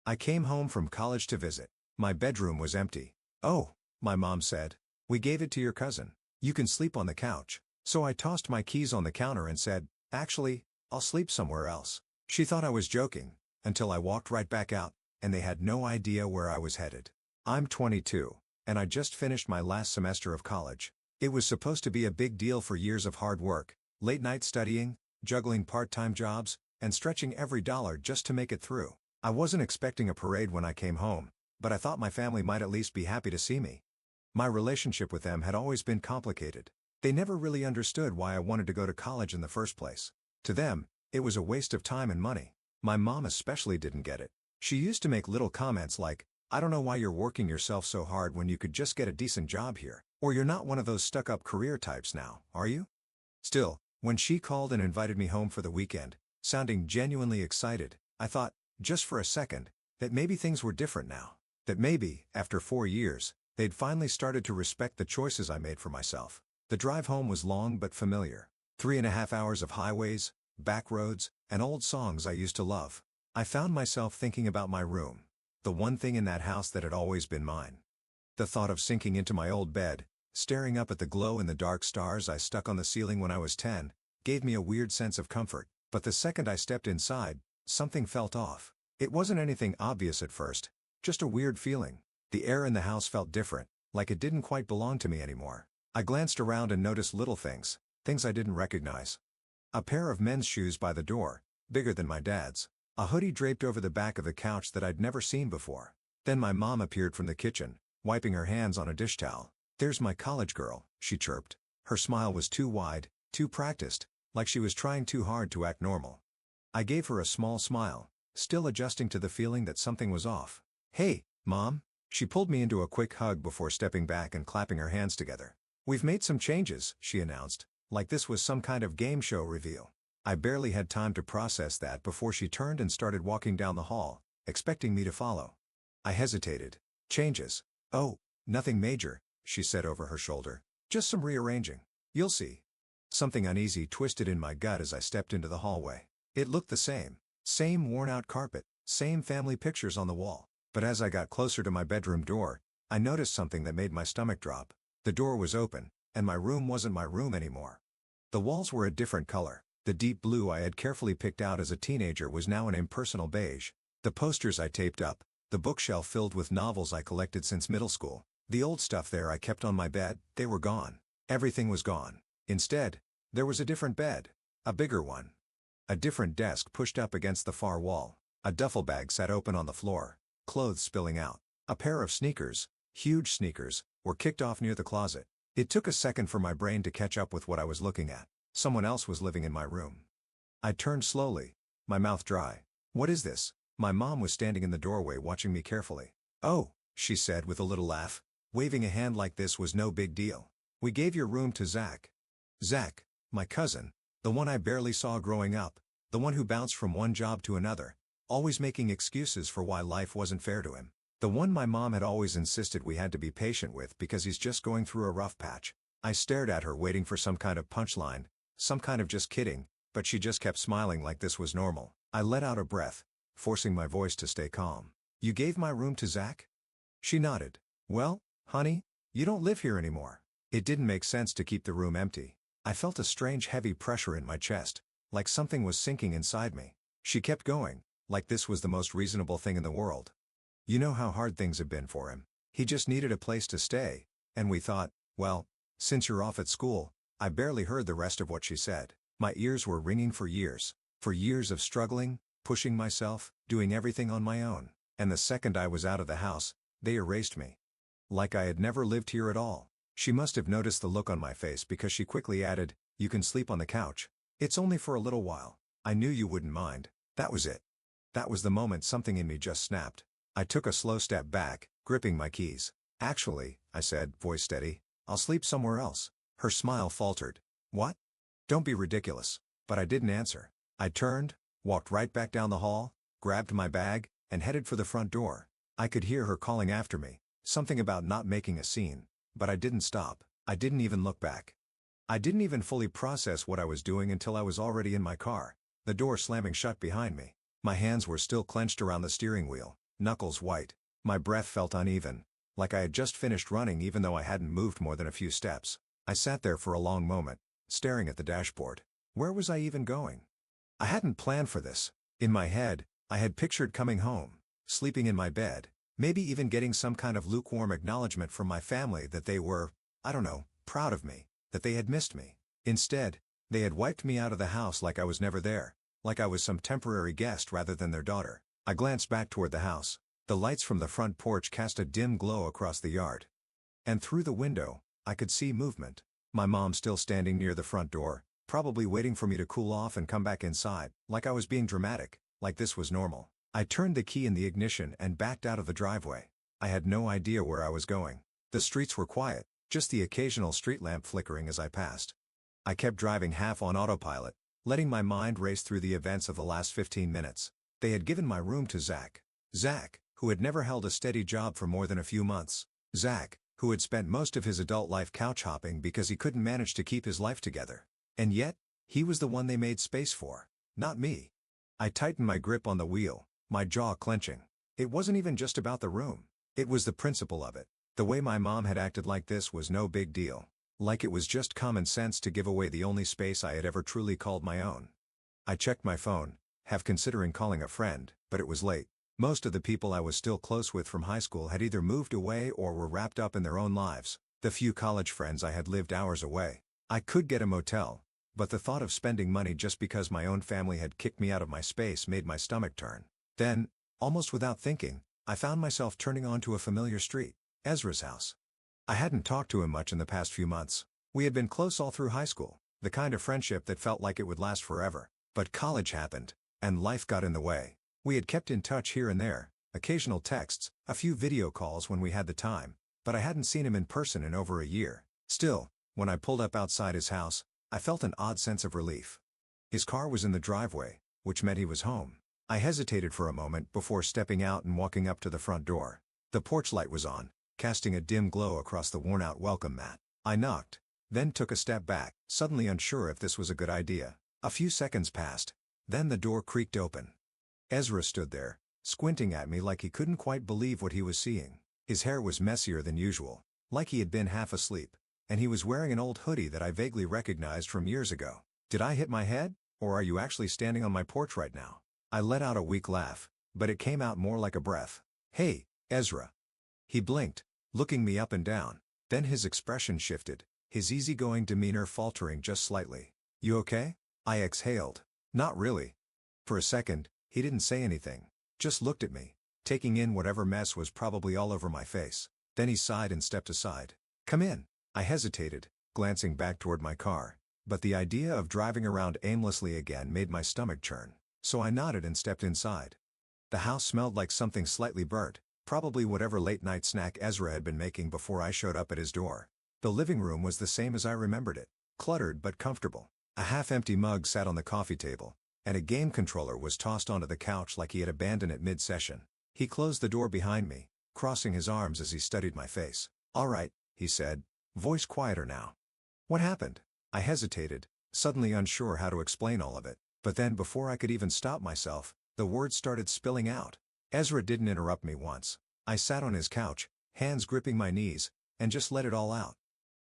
I came home from college to visit. My bedroom was empty. "Oh," my mom said. "We gave it to your cousin. You can sleep on the couch." So I tossed my keys on the counter and said, "Actually, I'll sleep somewhere else." She thought I was joking, until I walked right back out, and they had no idea where I was headed. I'm 22, and I just finished my last semester of college. It was supposed to be a big deal for years of hard work, late night studying, juggling part-time jobs, and stretching every dollar just to make it through. I wasn't expecting a parade when I came home, but I thought my family might at least be happy to see me. My relationship with them had always been complicated. They never really understood why I wanted to go to college in the first place. To them, it was a waste of time and money. My mom especially didn't get it. She used to make little comments like, "I don't know why you're working yourself so hard when you could just get a decent job here. Or you're not one of those stuck-up career types now, are you?" Still, when she called and invited me home for the weekend, sounding genuinely excited, I thought, just for a second, that maybe things were different now. That maybe, after 4 years, they'd finally started to respect the choices I made for myself. The drive home was long but familiar. 3.5 hours of highways, back roads, and old songs I used to love. I found myself thinking about my room. The one thing in that house that had always been mine. The thought of sinking into my old bed, staring up at the glow-in-the-dark stars I stuck on the ceiling when I was 10, gave me a weird sense of comfort. But the second I stepped inside, something felt off. It wasn't anything obvious at first, just a weird feeling. The air in the house felt different, like it didn't quite belong to me anymore. I glanced around and noticed little things I didn't recognize. A pair of men's shoes by the door, bigger than my dad's. A hoodie draped over the back of the couch that I'd never seen before. Then my mom appeared from the kitchen, wiping her hands on a dish towel. "There's my college girl," she chirped. Her smile was too wide, too practiced, like she was trying too hard to act normal. I gave her a small smile, still adjusting to the feeling that something was off. "Hey, Mom." She pulled me into a quick hug before stepping back and clapping her hands together. "We've made some changes," she announced, like this was some kind of game show reveal. I barely had time to process that before she turned and started walking down the hall, expecting me to follow. I hesitated. "Changes? Oh, nothing major," she said over her shoulder. "Just some rearranging. You'll see." Something uneasy twisted in my gut as I stepped into the hallway. It looked the same. Same worn-out carpet, same family pictures on the wall. But as I got closer to my bedroom door, I noticed something that made my stomach drop. The door was open, and my room wasn't my room anymore. The walls were a different color. The deep blue I had carefully picked out as a teenager was now an impersonal beige. The posters I taped up, the bookshelf filled with novels I collected since middle school, the old stuff there I kept on my bed, they were gone. Everything was gone. Instead, there was a different bed. A bigger one. A different desk pushed up against the far wall. A duffel bag sat open on the floor, clothes spilling out. A pair of sneakers, huge sneakers, were kicked off near the closet. It took a second for my brain to catch up with what I was looking at. Someone else was living in my room. I turned slowly, my mouth dry. "What is this?" My mom was standing in the doorway watching me carefully. "Oh," she said with a little laugh, waving a hand like this was no big deal. "We gave your room to Zach." Zach, my cousin, the one I barely saw growing up, the one who bounced from one job to another, always making excuses for why life wasn't fair to him. The one my mom had always insisted we had to be patient with because he's just going through a rough patch. I stared at her waiting for some kind of punchline, some kind of just kidding, but she just kept smiling like this was normal. I let out a breath, forcing my voice to stay calm. "You gave my room to Zach?" She nodded. "Well, honey, you don't live here anymore." It didn't make sense to keep the room empty. I felt a strange heavy pressure in my chest, like something was sinking inside me. She kept going, like this was the most reasonable thing in the world. "You know how hard things have been for him. He just needed a place to stay, and we thought, well, since you're off at school." I barely heard the rest of what she said. My ears were ringing for years. For years of struggling, pushing myself, doing everything on my own. And the second I was out of the house, they erased me. Like I had never lived here at all. She must have noticed the look on my face because she quickly added, "You can sleep on the couch. It's only for a little while. I knew you wouldn't mind." That was it. That was the moment something in me just snapped. I took a slow step back, gripping my keys. "Actually," I said, voice steady, "I'll sleep somewhere else." Her smile faltered. "What?" "Don't be ridiculous." But I didn't answer. I turned, walked right back down the hall, grabbed my bag, and headed for the front door. I could hear her calling after me, something about not making a scene, but I didn't stop. I didn't even look back. I didn't even fully process what I was doing until I was already in my car, the door slamming shut behind me. My hands were still clenched around the steering wheel, knuckles white. My breath felt uneven, like I had just finished running even though I hadn't moved more than a few steps. I sat there for a long moment, staring at the dashboard. Where was I even going? I hadn't planned for this. In my head, I had pictured coming home, sleeping in my bed, maybe even getting some kind of lukewarm acknowledgement from my family that they were, I don't know, proud of me, that they had missed me. Instead, they had wiped me out of the house like I was never there, like I was some temporary guest rather than their daughter. I glanced back toward the house. The lights from the front porch cast a dim glow across the yard. And through the window, I could see movement. My mom still standing near the front door, probably waiting for me to cool off and come back inside, like I was being dramatic, like this was normal. I turned the key in the ignition and backed out of the driveway. I had no idea where I was going. The streets were quiet, just the occasional street lamp flickering as I passed. I kept driving half on autopilot, letting my mind race through the events of the last 15 minutes. They had given my room to Zach. Zach, who had never held a steady job for more than a few months. Zach, who had spent most of his adult life couch hopping because he couldn't manage to keep his life together. And yet, he was the one they made space for, not me. I tightened my grip on the wheel, my jaw clenching. It wasn't even just about the room. It was the principle of it. The way my mom had acted like this was no big deal. Like it was just common sense to give away the only space I had ever truly called my own. I checked my phone, half considering calling a friend, but it was late. Most of the people I was still close with from high school had either moved away or were wrapped up in their own lives. The few college friends I had lived hours away. I could get a motel, but the thought of spending money just because my own family had kicked me out of my space made my stomach turn. Then, almost without thinking, I found myself turning onto a familiar street, Ezra's house. I hadn't talked to him much in the past few months. We had been close all through high school, the kind of friendship that felt like it would last forever. But college happened, and life got in the way. We had kept in touch here and there, occasional texts, a few video calls when we had the time, but I hadn't seen him in person in over a year. Still, when I pulled up outside his house, I felt an odd sense of relief. His car was in the driveway, which meant he was home. I hesitated for a moment before stepping out and walking up to the front door. The porch light was on, casting a dim glow across the worn-out welcome mat. I knocked, then took a step back, suddenly unsure if this was a good idea. A few seconds passed. Then the door creaked open. Ezra stood there, squinting at me like he couldn't quite believe what he was seeing. His hair was messier than usual, like he had been half asleep, and he was wearing an old hoodie that I vaguely recognized from years ago. Did I hit my head, or are you actually standing on my porch right now? I let out a weak laugh, but it came out more like a breath. Hey, Ezra. He blinked, looking me up and down. Then his expression shifted, his easygoing demeanor faltering just slightly. You okay? I exhaled. Not really. For a second, he didn't say anything, just looked at me, taking in whatever mess was probably all over my face. Then he sighed and stepped aside. Come in. I hesitated, glancing back toward my car, but the idea of driving around aimlessly again made my stomach churn, so I nodded and stepped inside. The house smelled like something slightly burnt, probably whatever late-night snack Ezra had been making before I showed up at his door. The living room was the same as I remembered it, cluttered but comfortable. A half-empty mug sat on the coffee table, and a game controller was tossed onto the couch like he had abandoned it mid-session. He closed the door behind me, crossing his arms as he studied my face. All right, he said, voice quieter now. What happened? I hesitated, suddenly unsure how to explain all of it, but then before I could even stop myself, the words started spilling out. Ezra didn't interrupt me once. I sat on his couch, hands gripping my knees, and just let it all out.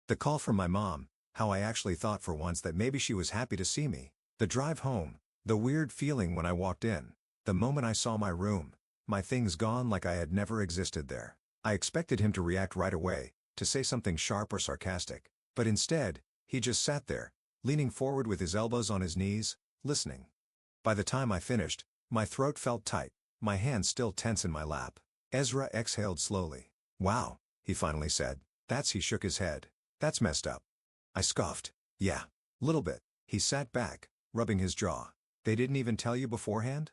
The call from my mom, how I actually thought for once that maybe she was happy to see me. The drive home, the weird feeling when I walked in, the moment I saw my room, my things gone like I had never existed there. I expected him to react right away, to say something sharp or sarcastic, but instead, he just sat there, leaning forward with his elbows on his knees, listening. By the time I finished, my throat felt tight, my hands still tense in my lap. Ezra exhaled slowly. Wow, he finally said. He shook his head. That's messed up. I scoffed. Yeah. Little bit. He sat back, rubbing his jaw. They didn't even tell you beforehand?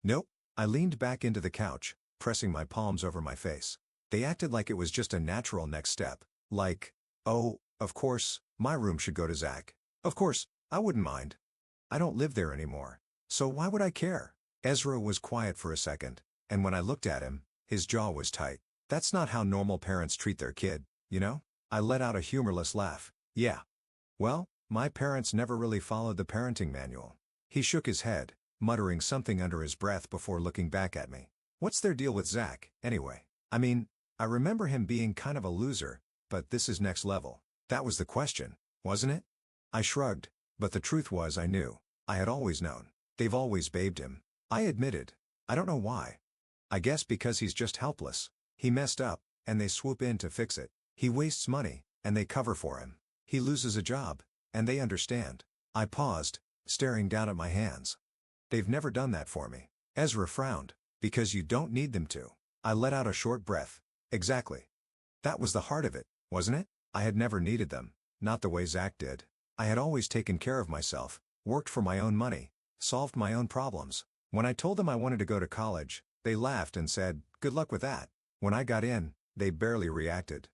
Nope. I leaned back into the couch, pressing my palms over my face. They acted like it was just a natural next step. Like, oh, of course, my room should go to Zach. Of course, I wouldn't mind. I don't live there anymore. So why would I care? Ezra was quiet for a second, and when I looked at him, his jaw was tight. That's not how normal parents treat their kid, you know? I let out a humorless laugh. Yeah. Well, my parents never really followed the parenting manual. He shook his head, muttering something under his breath before looking back at me. What's their deal with Zach, anyway? I mean, I remember him being kind of a loser, but this is next level. That was the question, wasn't it? I shrugged, but the truth was I knew. I had always known. They've always babed him. I admitted. I don't know why. I guess because he's just helpless. He messed up, and they swoop in to fix it. He wastes money, and they cover for him. He loses a job, and they understand. I paused, staring down at my hands. They've never done that for me. Ezra frowned. Because you don't need them to. I let out a short breath. Exactly. That was the heart of it, wasn't it? I had never needed them, not the way Zach did. I had always taken care of myself, worked for my own money, solved my own problems. When I told them I wanted to go to college, they laughed and said, "Good luck with that." When I got in, they barely reacted.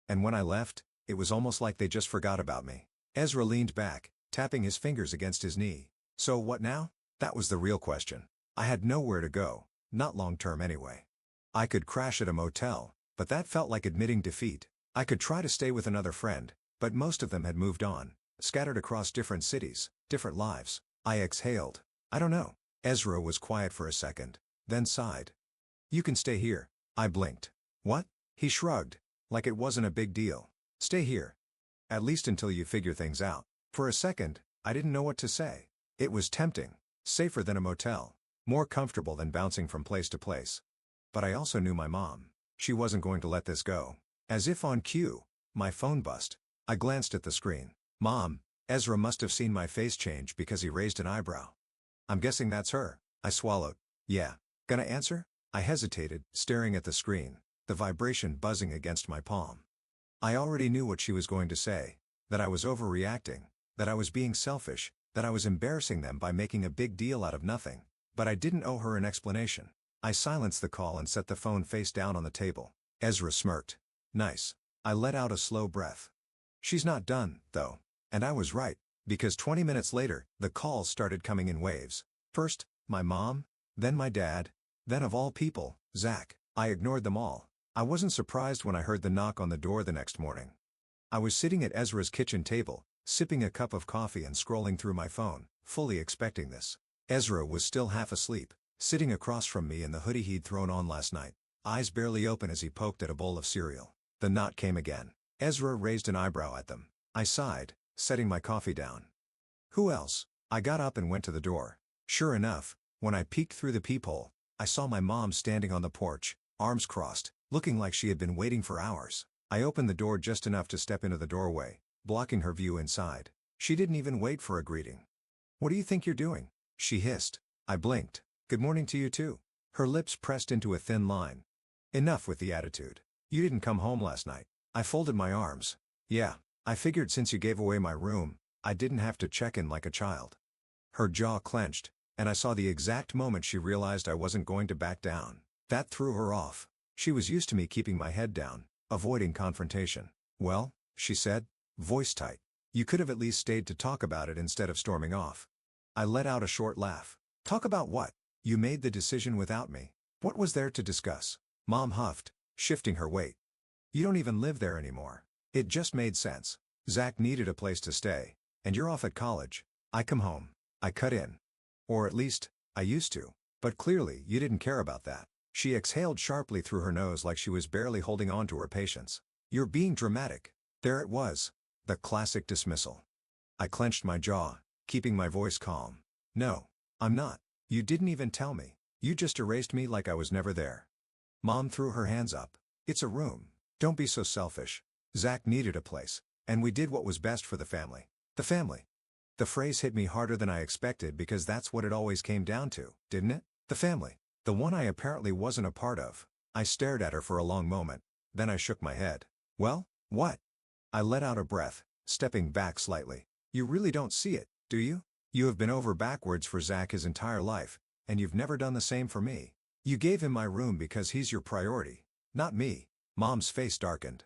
And when I left, it was almost like they just forgot about me. Ezra leaned back, tapping his fingers against his knee. So what now? That was the real question. I had nowhere to go, not long-term anyway. I could crash at a motel, but that felt like admitting defeat. I could try to stay with another friend, but most of them had moved on, scattered across different cities, different lives. I exhaled. I don't know. Ezra was quiet for a second, then sighed. "You can stay here." I blinked. "What?" He shrugged, like it wasn't a big deal. "Stay here. At least until you figure things out." For a second, I didn't know what to say. It was tempting. Safer than a motel. More comfortable than bouncing from place to place. But I also knew my mom. She wasn't going to let this go. As if on cue, my phone buzzed. I glanced at the screen. "Mom." Ezra must have seen my face change because he raised an eyebrow. "I'm guessing that's her." I swallowed. "Yeah. Gonna answer?" I hesitated, staring at the screen, the vibration buzzing against my palm. I already knew what she was going to say, that I was overreacting, that I was being selfish, that I was embarrassing them by making a big deal out of nothing. But I didn't owe her an explanation. I silenced the call and set the phone face down on the table. Ezra smirked. "Nice." I let out a slow breath. She's not done, though. And I was right, because 20 minutes later, the calls started coming in waves. First, my mom, then my dad, then of all people, Zach. I ignored them all. I wasn't surprised when I heard the knock on the door the next morning. I was sitting at Ezra's kitchen table, sipping a cup of coffee and scrolling through my phone, fully expecting this. Ezra was still half asleep, sitting across from me in the hoodie he'd thrown on last night, eyes barely open as he poked at a bowl of cereal. The knock came again. Ezra raised an eyebrow at them. I sighed, setting my coffee down. Who else? I got up and went to the door. Sure enough, when I peeked through the peephole, I saw my mom standing on the porch, arms crossed, looking like she had been waiting for hours. I opened the door just enough to step into the doorway, blocking her view inside. She didn't even wait for a greeting. "What do you think you're doing?" she hissed. I blinked. "Good morning to you too." Her lips pressed into a thin line. "Enough with the attitude. You didn't come home last night." I folded my arms. "Yeah, I figured since you gave away my room, I didn't have to check in like a child." Her jaw clenched, and I saw the exact moment she realized I wasn't going to back down. That threw her off. She was used to me keeping my head down, avoiding confrontation. "Well," she said, voice tight, "you could have at least stayed to talk about it instead of storming off." I let out a short laugh. "Talk about what? You made the decision without me. What was there to discuss?" Mom huffed, shifting her weight. "You don't even live there anymore. It just made sense. Zach needed a place to stay, and you're off at college. I come home. I cut in. Or at least, I used to. But clearly you didn't care about that." She exhaled sharply through her nose like she was barely holding on to her patience. "You're being dramatic." There it was. The classic dismissal. I clenched my jaw, keeping my voice calm. "No, I'm not. You didn't even tell me. You just erased me like I was never there." Mom threw her hands up. "It's a room. Don't be so selfish. Zach needed a place, and we did what was best for the family." The family. The phrase hit me harder than I expected because that's what it always came down to, didn't it? The family. The one I apparently wasn't a part of. I stared at her for a long moment. Then I shook my head. "Well, what?" I let out a breath, stepping back slightly. "You really don't see it, do you? You have been over backwards for Zach his entire life, and you've never done the same for me. You gave him my room because he's your priority, not me." Mom's face darkened.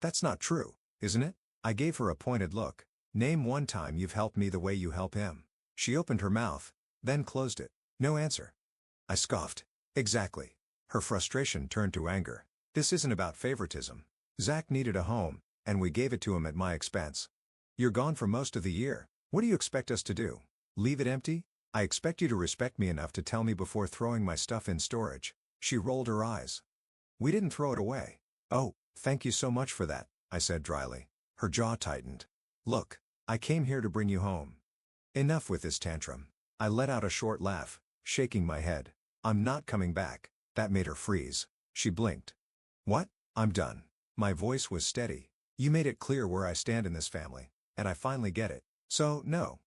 "That's not true, isn't it?" I gave her a pointed look. "Name one time you've helped me the way you help him." She opened her mouth, then closed it. No answer. I scoffed. "Exactly." Her frustration turned to anger. "This isn't about favoritism. Zach needed a home, and we gave it to him at my expense. You're gone for most of the year. What do you expect us to do? Leave it empty? I expect you to respect me enough to tell me before throwing my stuff in storage." She rolled her eyes. We didn't throw it away. Oh, thank you so much for that, I said dryly. Her jaw tightened. Look, I came here to bring you home. Enough with this tantrum. I let out a short laugh, shaking my head. I'm not coming back. That made her freeze. She blinked. What? I'm done. My voice was steady. You made it clear where I stand in this family, and I finally get it. So, no.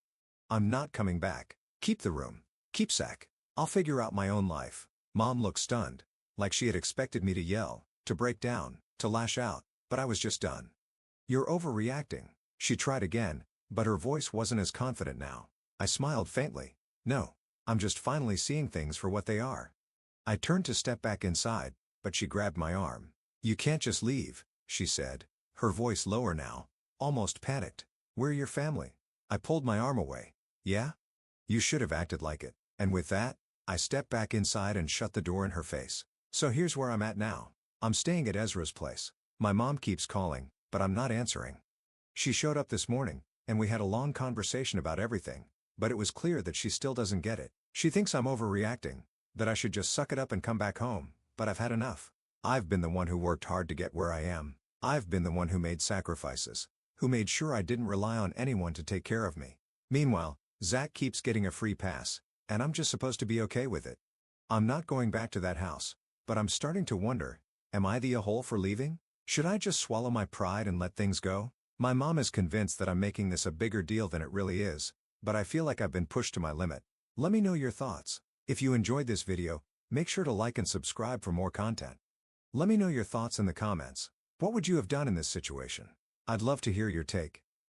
I'm not coming back. Keep the room. Keepsake. I'll figure out my own life. Mom looked stunned, like she had expected me to yell, to break down, to lash out, but I was just done. You're overreacting. She tried again, but her voice wasn't as confident now. I smiled faintly. No. I'm just finally seeing things for what they are. I turned to step back inside, but she grabbed my arm. You can't just leave, she said, her voice lower now, almost panicked. We're your family. I pulled my arm away. Yeah? You should have acted like it. And with that, I stepped back inside and shut the door in her face. So here's where I'm at now. I'm staying at Ezra's place. My mom keeps calling, but I'm not answering. She showed up this morning, and we had a long conversation about everything, but it was clear that she still doesn't get it. She thinks I'm overreacting, that I should just suck it up and come back home, but I've had enough. I've been the one who worked hard to get where I am. I've been the one who made sacrifices, who made sure I didn't rely on anyone to take care of me. Meanwhile, Zach keeps getting a free pass, and I'm just supposed to be okay with it. I'm not going back to that house, but I'm starting to wonder, am I the a-hole for leaving? Should I just swallow my pride and let things go? My mom is convinced that I'm making this a bigger deal than it really is, but I feel like I've been pushed to my limit. Let me know your thoughts. If you enjoyed this video, make sure to like and subscribe for more content. Let me know your thoughts in the comments. What would you have done in this situation? I'd love to hear your take.